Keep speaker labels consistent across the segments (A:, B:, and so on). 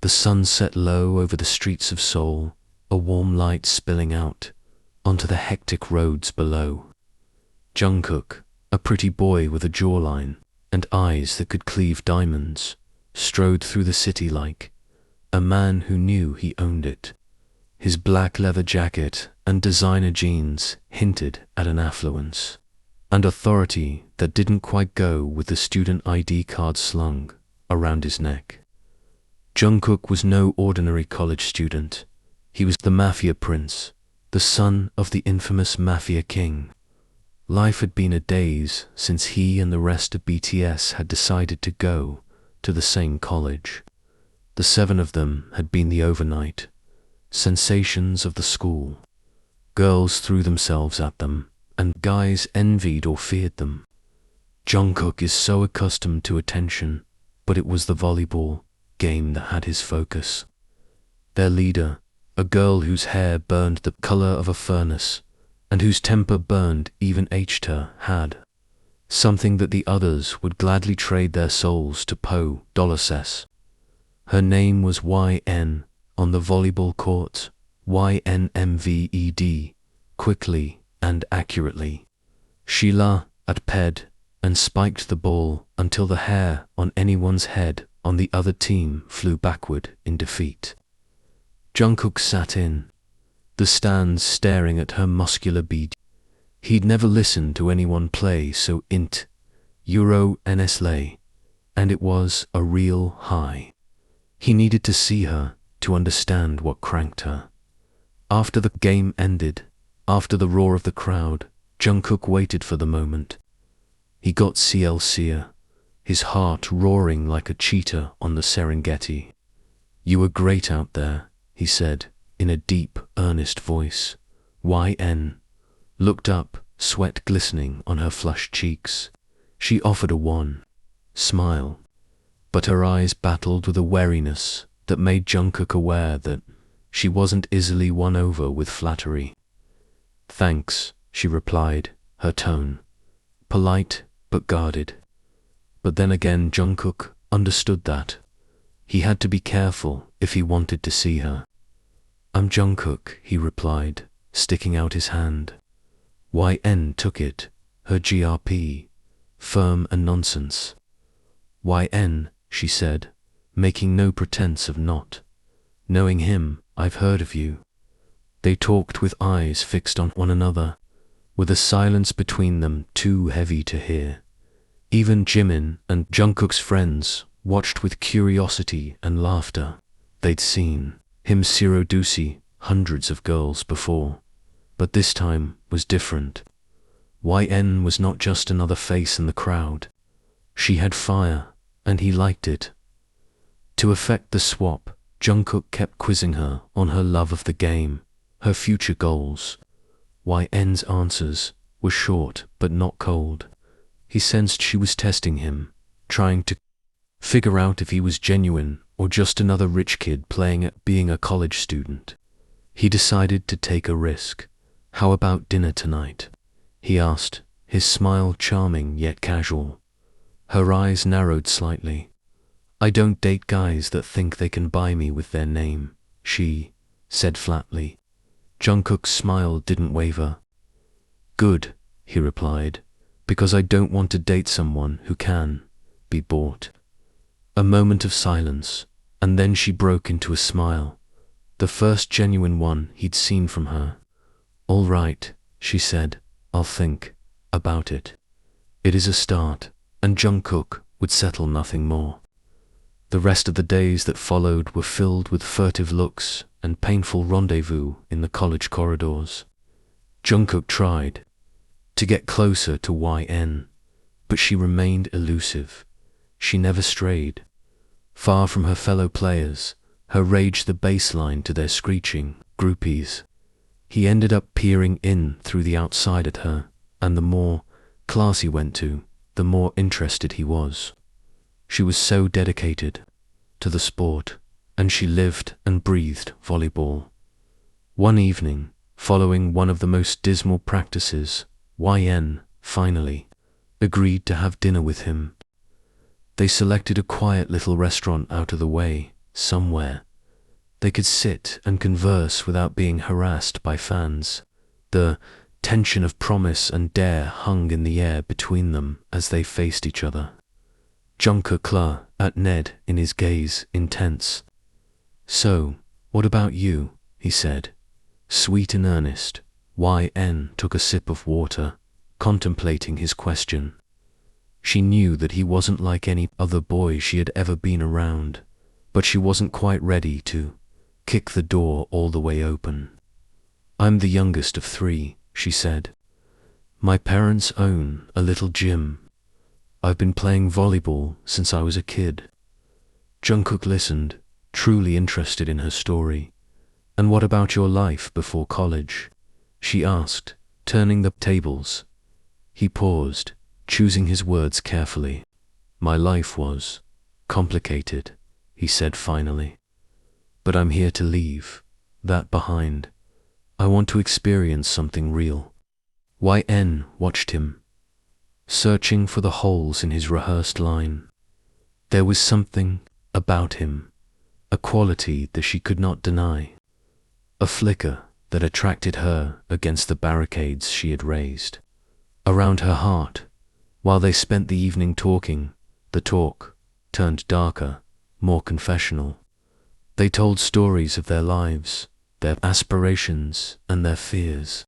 A: The sun set low over the streets of Seoul, a warm light spilling out onto the hectic roads below. Jungkook, a pretty boy with a jawline and eyes that could cleave diamonds, strode through the city like a man who knew he owned it. His black leather jacket and designer jeans hinted at an affluence and authority that didn't quite go with the student ID card slung around his neck. Jungkook was no ordinary college student. He was the Mafia prince, the son of the infamous Mafia king. Life had been a daze since he and the rest of BTS had decided to go to the same college. The 7 of them had been the overnight sensations of the school. Girls threw themselves at them, and guys envied or feared them. Jungkook is so accustomed to attention, but it was the volleyball game that had his focus. Their leader, a girl whose hair burned the color of a furnace, and whose temper burned even aged her, had something that the others would gladly trade their souls to $. Her name was YN. On the volleyball court, YNMVED, quickly and accurately. She at ped and spiked the ball until the hair on anyone's head on the other team flew backward in defeat. Jungkook sat in the stands staring at her muscular bead. He'd never listened to anyone play so honestly, and it was a real high. He needed to see her to understand what cranked her. After the game ended, after the roar of the crowd, Jungkook waited for the moment. He got CLC'er, his heart roaring like a cheetah on the Serengeti. "You were great out there," he said, in a deep, earnest voice. YN looked up, sweat glistening on her flushed cheeks. She offered a wan smile, but her eyes battled with a wariness that made Jungkook aware that she wasn't easily won over with flattery. "Thanks," she replied, her tone polite but guarded. But then again Jungkook understood that he had to be careful if he wanted to see her. "I'm Jungkook," he replied, sticking out his hand. YN took it, her GRP, firm and nonsense. "YN," she said, making no pretense of not knowing him. "I've heard of you." They talked with eyes fixed on one another, with a silence between them too heavy to hear. Even Jimin and Jungkook's friends watched with curiosity and laughter. They'd seen him seduce hundreds of girls before, but this time was different. YN was not just another face in the crowd. She had fire, and he liked it. To effect the swap, Jungkook kept quizzing her on her love of the game, her future goals. YN's answers were short but not cold. He sensed she was testing him, trying to figure out if he was genuine or just another rich kid playing at being a college student. He decided to take a risk. "How about dinner tonight?" he asked, his smile charming yet casual. Her eyes narrowed slightly. "I don't date guys that think they can buy me with their name," she said flatly. Jungkook's smile didn't waver. "Good," he replied, "because I don't want to date someone who can be bought." A moment of silence, and then she broke into a smile, the first genuine one he'd seen from her. "All right," she said, "I'll think about it." It is a start, and Jungkook would settle nothing more. The rest of the days that followed were filled with furtive looks and painful rendezvous in the college corridors. Jungkook tried to get closer to YN, but she remained elusive. She never strayed far from her fellow players, her rage the baseline to their screeching groupies. He ended up peering in through the outside at her, and the more class he went to, the more interested he was. She was so dedicated to the sport, and she lived and breathed volleyball. One evening, following one of the most dismal practices, YN finally agreed to have dinner with him. They selected a quiet little restaurant out of the way, somewhere. They could sit and converse without being harassed by fans. The tension of promise and dare hung in the air between them as they faced each other. Jungkook looked at Ned in his gaze intense. "So, what about you?" he said, sweet and earnest. YN took a sip of water, contemplating his question. She knew that he wasn't like any other boy she had ever been around, but she wasn't quite ready to kick the door all the way open. "I'm the youngest of 3, she said. "My parents own a little gym. I've been playing volleyball since I was a kid." Jungkook listened, truly interested in her story. "And what about your life before college?" she asked, turning the tables. He paused, choosing his words carefully. "My life was complicated," he said finally. "But I'm here to leave that behind. I want to experience something real." YN watched him, searching for the holes in his rehearsed line. There was something about him, a quality that she could not deny, a flicker that attracted her against the barricades she had raised around her heart. While they spent the evening talking, the talk turned darker, more confessional. They told stories of their lives, their aspirations, and their fears.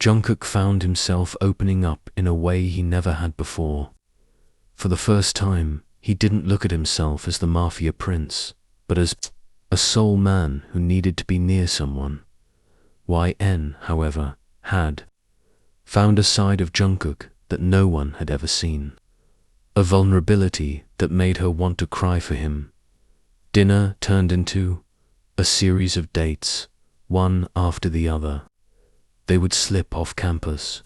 A: Jungkook found himself opening up in a way he never had before. For the first time, he didn't look at himself as the Mafia prince, but as a soul man who needed to be near someone. YN, however, had found a side of Jungkook that no one had ever seen, a vulnerability that made her want to cry for him. Dinner turned into a series of dates, one after the other. They would slip off campus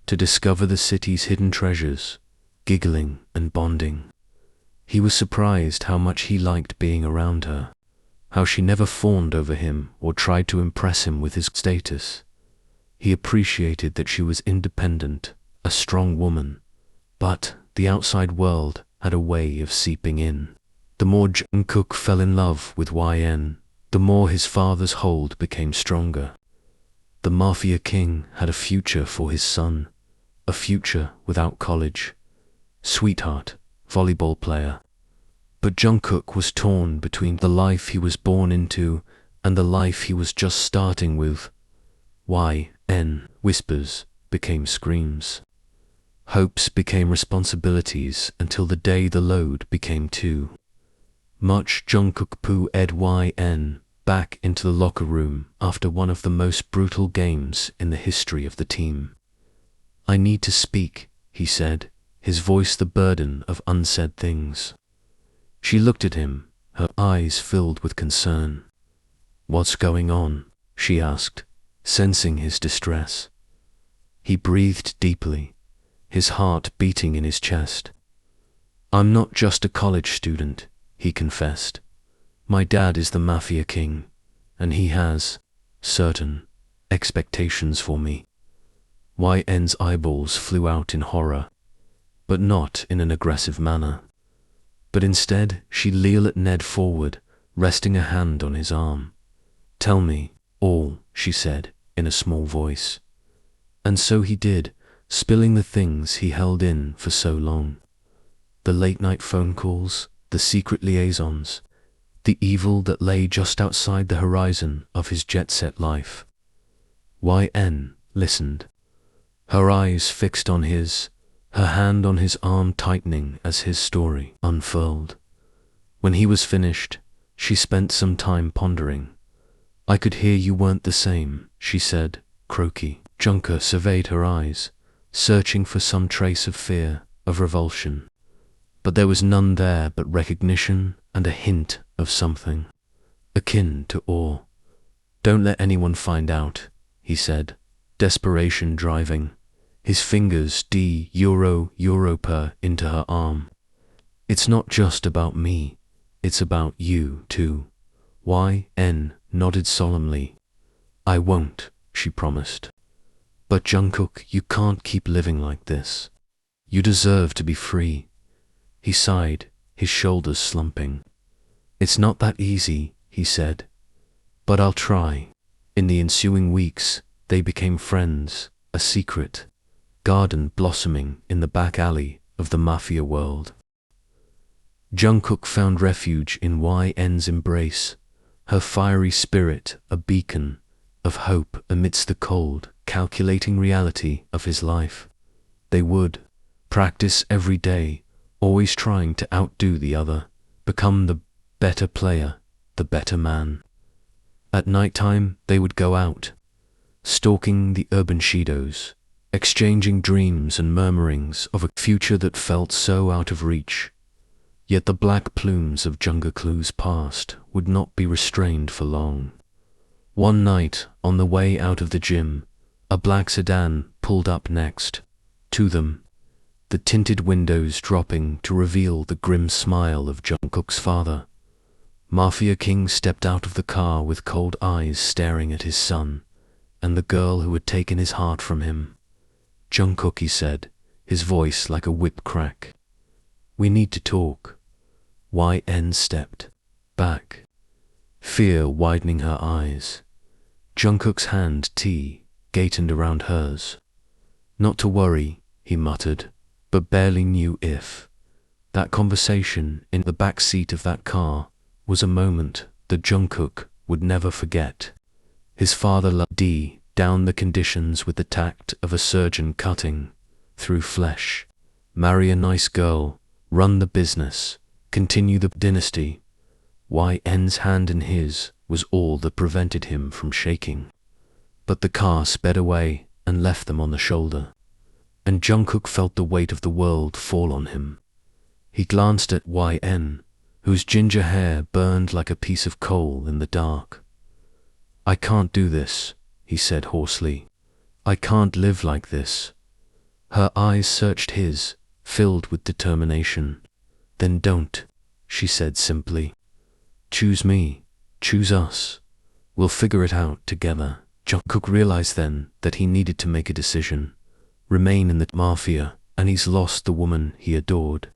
A: to discover the city's hidden treasures, giggling and bonding. He was surprised how much he liked being around her, how she never fawned over him or tried to impress him with his status. He appreciated that she was independent, a strong woman, but the outside world had a way of seeping in. The more Jungkook fell in love with YN, the more his father's hold became stronger. The Mafia king had a future for his son, a future without college. Sweetheart, volleyball player. But Jungkook was torn between the life he was born into and the life he was just starting with. YN whispers became screams. Hopes became responsibilities until the day the load became too much. Jungkook pulled YN back into the locker room after one of the most brutal games in the history of the team. "I need to speak," he said, his voice the burden of unsaid things. She looked at him, her eyes filled with concern. "What's going on?" she asked, sensing his distress. He breathed deeply, his heart beating in his chest. "I'm not just a college student," he confessed. "My dad is the Mafia king, and he has certain expectations for me." YN's eyeballs flew out in horror, but not in an aggressive manner. But instead, she leaned Ned forward, resting a hand on his arm. "Tell me all," she said, in a small voice. And so he did, spilling the things he held in for so long. The late-night phone calls, the secret liaisons, the evil that lay just outside the horizon of his jet-set life. YN listened, her eyes fixed on his, her hand on his arm tightening as his story unfurled. When he was finished, she spent some time pondering. "I could hear you weren't the same," she said, croaky. Jungkook surveyed her eyes, searching for some trace of fear, of revulsion. But there was none there but recognition and a hint of something akin to awe. "Don't let anyone find out," he said, desperation driving, his fingers Europa into her arm. "It's not just about me, it's about you too." YN nodded solemnly. "I won't," she promised. "But Jungkook, you can't keep living like this. You deserve to be free." He sighed, his shoulders slumping. "It's not that easy," he said, "but I'll try." In the ensuing weeks, they became friends, a secret garden blossoming in the back alley of the Mafia world. Jungkook found refuge in YN's embrace, her fiery spirit a beacon of hope amidst the cold, calculating reality of his life. They would practice every day, always trying to outdo the other, become the better player, the better man. At night time, they would go out, stalking the urban shadows, exchanging dreams and murmurings of a future that felt so out of reach. Yet the black plumes of Jungkook's past would not be restrained for long. One night, on the way out of the gym, a black sedan pulled up next to them, the tinted windows dropping to reveal the grim smile of Jungkook's father. Mafia King stepped out of the car with cold eyes staring at his son, and the girl who had taken his heart from him. "Jungkook," he said, his voice like a whip crack. "We need to talk." YN stepped back, fear widening her eyes. Jungkook's hand tightened around hers. "Not to worry," he muttered, but barely knew if. That conversation in the back seat of that car was a moment that Jungkook would never forget. His father laid down the conditions with the tact of a surgeon cutting through flesh. Marry a nice girl, run the business, continue the dynasty. YN's hand in his was all that prevented him from shaking. But the car sped away and left them on the shoulder, and Jungkook felt the weight of the world fall on him. He glanced at YN, whose ginger hair burned like a piece of coal in the dark. "I can't do this," he said hoarsely. "I can't live like this." Her eyes searched his, filled with determination. "Then don't," she said simply. "Choose me, choose us. We'll figure it out together." Jungkook realized then that he needed to make a decision. Remain in the Mafia, and he's lost the woman he adored.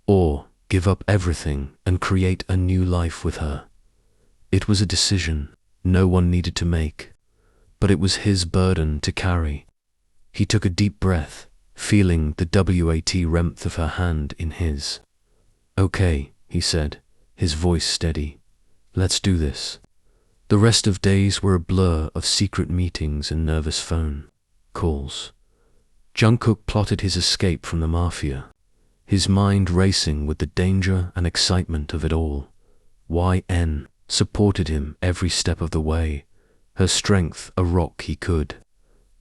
A: Or give up everything and create a new life with her. It was a decision no one needed to make, but it was his burden to carry. He took a deep breath, feeling the warmth of her hand in his. "Okay," he said, his voice steady. "Let's do this." The rest of days were a blur of secret meetings and nervous phone calls. Jungkook plotted his escape from the Mafia, his mind racing with the danger and excitement of it all. YN supported him every step of the way, her strength a rock he could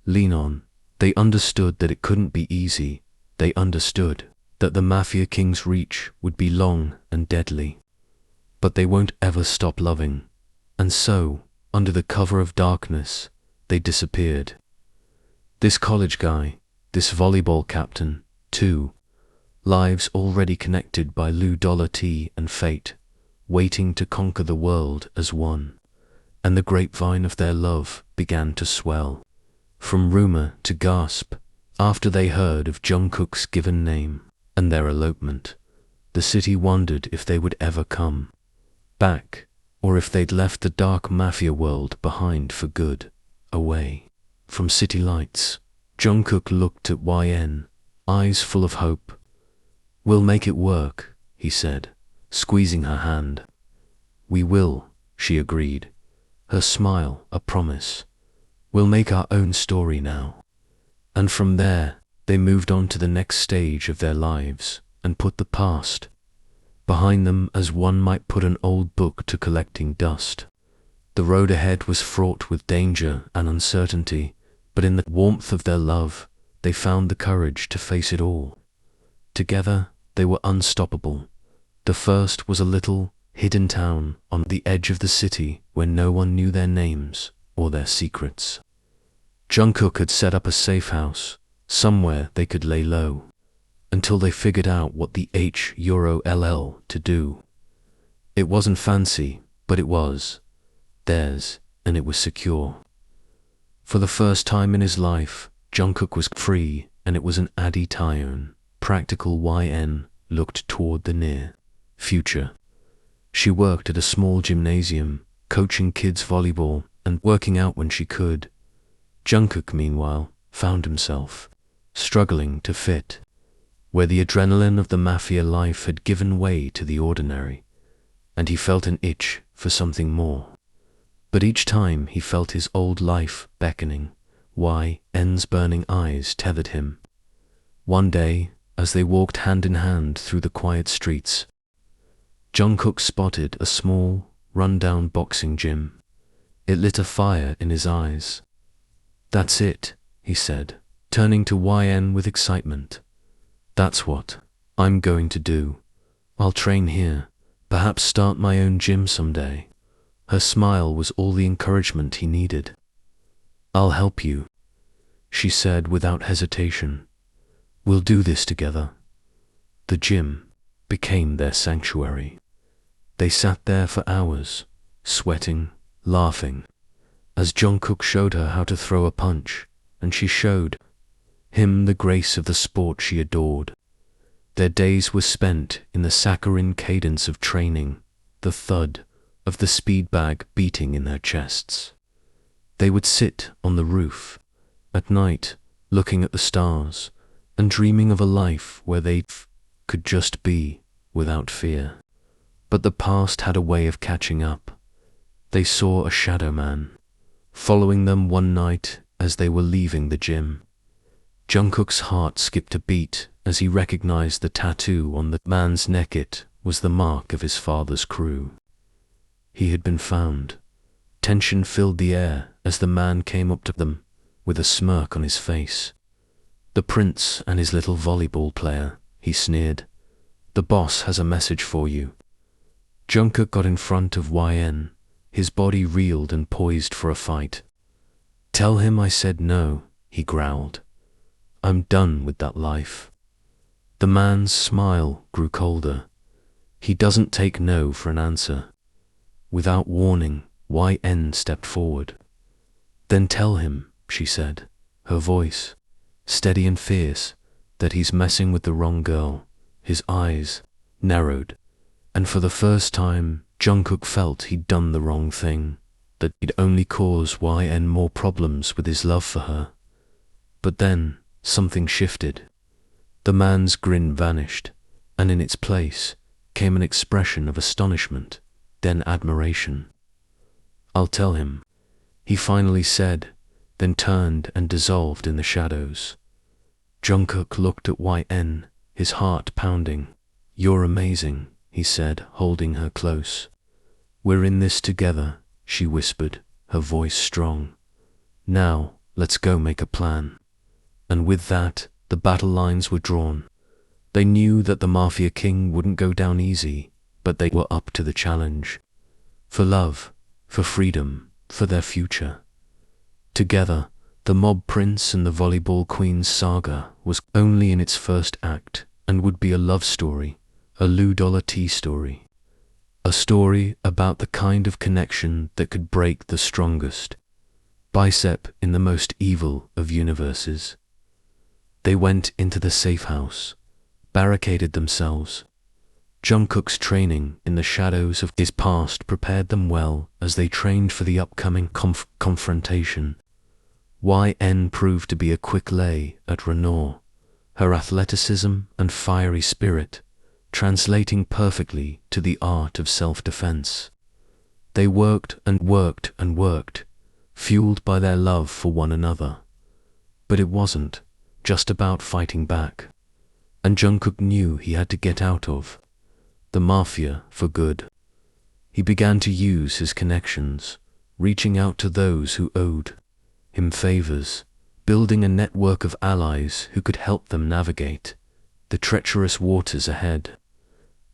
A: lean on. They understood that it couldn't be easy. They understood that the Mafia King's reach would be long and deadly. But they won't ever stop loving. And so, under the cover of darkness, they disappeared. This college guy, this volleyball captain, too. Lives already connected by $T and fate, waiting to conquer the world as one. And the grapevine of their love began to swell. From rumor to gasp, after they heard of Jungkook's given name and their elopement, the city wondered if they would ever come back, or if they'd left the dark Mafia world behind for good, away from city lights. Jungkook looked at YN, eyes full of hope. "We'll make it work," he said, squeezing her hand. "We will," she agreed, her smile a promise. "We'll make our own story now." And from there, they moved on to the next stage of their lives and put the past behind them as one might put an old book to collecting dust. The road ahead was fraught with danger and uncertainty, but in the warmth of their love, they found the courage to face it all. Together, they were unstoppable. The first was a little, hidden town on the edge of the city where no one knew their names or their secrets. Jungkook had set up a safe house, somewhere they could lay low, until they figured out what the HURL to do. It wasn't fancy, but it was theirs, and it was secure. For the first time in his life, Jungkook was free, and it was an Addy taehyung. Practical YN looked toward the near future. She worked at a small gymnasium, coaching kids volleyball and working out when she could. Jungkook, meanwhile, found himself struggling to fit, where the adrenaline of the Mafia life had given way to the ordinary, and he felt an itch for something more. But each time he felt his old life beckoning, YN's burning eyes tethered him. One day, as they walked hand in hand through the quiet streets, Jungkook spotted a small, run-down boxing gym. It lit a fire in his eyes. "That's it," he said, turning to YN with excitement. "That's what I'm going to do. I'll train here, perhaps start my own gym someday." Her smile was all the encouragement he needed. "I'll help you," she said without hesitation. "We'll do this together." The gym became their sanctuary. They sat there for hours, sweating, laughing, as Jungkook showed her how to throw a punch, and she showed him the grace of the sport she adored. Their days were spent in the saccharine cadence of training, the thud of the speed bag beating in their chests. They would sit on the roof at night, looking at the stars and dreaming of a life where they could just be without fear. But the past had a way of catching up. They saw a shadow man following them one night as they were leaving the gym. Jungkook's heart skipped a beat as he recognized the tattoo on the man's neck. It was the mark of his father's crew. He had been found. Tension filled the air as the man came up to them with a smirk on his face. "The prince and his little volleyball player," he sneered. "The boss has a message for you." Jungkook got in front of YN, his body reeled and poised for a fight. "Tell him I said no," he growled. "I'm done with that life." The man's smile grew colder. He doesn't take no for an answer. Without warning, YN stepped forward. "Then tell him," she said, her voice steady and fierce, "that he's messing with the wrong girl." His eyes narrowed, and for the first time, Jungkook felt he'd done the wrong thing, that he'd only cause YN more problems with his love for her. But then, something shifted. The man's grin vanished, and in its place came an expression of astonishment, then admiration. "I'll tell him," he finally said, then turned and dissolved in the shadows. Jungkook looked at YN, his heart pounding. "You're amazing," he said, holding her close. "We're in this together," she whispered, her voice strong. "Now, let's go make a plan." And with that, the battle lines were drawn. They knew that the Mafia king wouldn't go down easy, but they were up to the challenge. For love, for freedom, for their future. Together, the mob prince and the volleyball queen's saga was only in its first act and would be a love story, a $T story. A story about the kind of connection that could break the strongest bicep in the most evil of universes. They went into the safe house, barricaded themselves. Jungkook's training in the shadows of his past prepared them well as they trained for the upcoming confrontation. YN proved to be a quick lay at Renault, her athleticism and fiery spirit translating perfectly to the art of self-defense. They worked and worked and worked, fueled by their love for one another. But it wasn't just about fighting back, and Jungkook knew he had to get out of the Mafia for good. He began to use his connections, reaching out to those who owed him favors, building a network of allies who could help them navigate the treacherous waters ahead.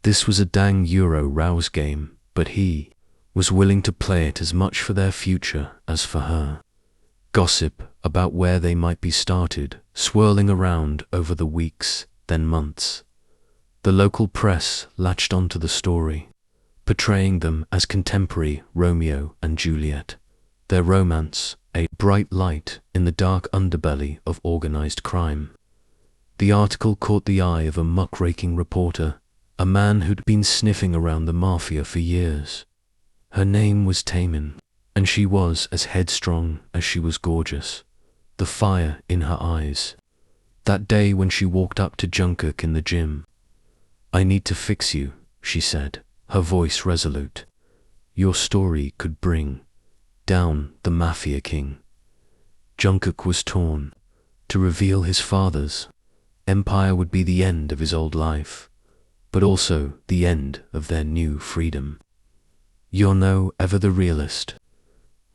A: This was a dang Euro rouse game, but he was willing to play it as much for their future as for her. Gossip about where they might be started, swirling around over the weeks, then months. The local press latched onto the story, portraying them as contemporary Romeo and Juliet, their romance a bright light in the dark underbelly of organized crime. The article caught the eye of a muckraking reporter, a man who'd been sniffing around the Mafia for years. Her name was Taemin, and she was as headstrong as she was gorgeous, the fire in her eyes. That day when she walked up to Jungkook in the gym, "I need to fix you," she said, her voice resolute. "Your story could bring down the Mafia king." Jungkook was torn. To reveal his father's empire would be the end of his old life, but also the end of their new freedom. Yeon, ever the realist,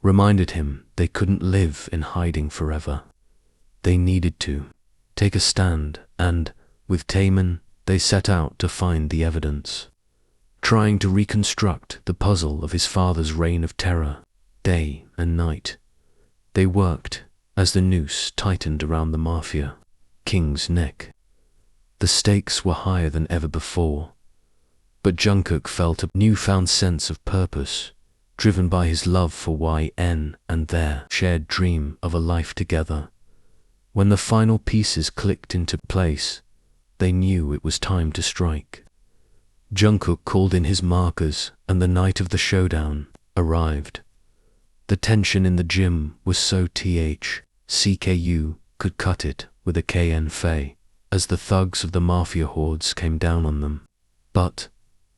A: reminded him they couldn't live in hiding forever. They needed to take a stand, and, with Taemin, they set out to find the evidence, trying to reconstruct the puzzle of his father's reign of terror, day and night. They worked as the noose tightened around the Mafia king's neck. The stakes were higher than ever before, but Jungkook felt a newfound sense of purpose, driven by his love for YN and their shared dream of a life together. When the final pieces clicked into place, they knew it was time to strike. Jungkook called in his markers, and the night of the showdown arrived. The tension in the gym was so THCKU could cut it with a KN as the thugs of the Mafia hordes came down on them. But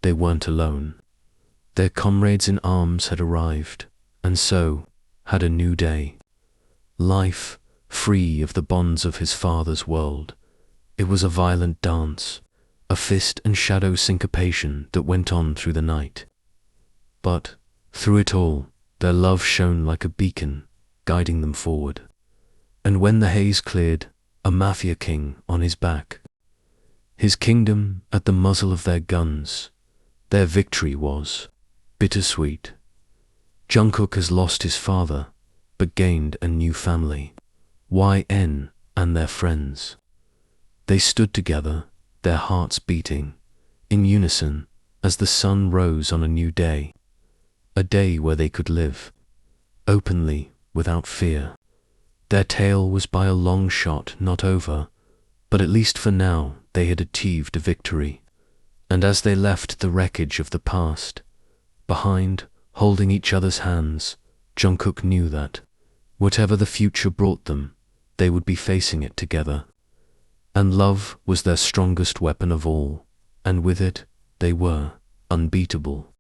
A: they weren't alone. Their comrades in arms had arrived, and so had a new day. Life, free of the bonds of his father's world. It was a violent dance, a fist and shadow syncopation that went on through the night. But through it all, their love shone like a beacon, guiding them forward. And when the haze cleared, a Mafia king on his back, his kingdom at the muzzle of their guns, their victory was bittersweet. Jungkook has lost his father, but gained a new family, YN and their friends. They stood together, their hearts beating, in unison, as the sun rose on a new day. A day where they could live openly, without fear. Their tale was by a long shot not over, but at least for now they had achieved a victory. And as they left the wreckage of the past behind, holding each other's hands, Jungkook knew that, whatever the future brought them, they would be facing it together. And love was their strongest weapon of all, and with it, they were unbeatable.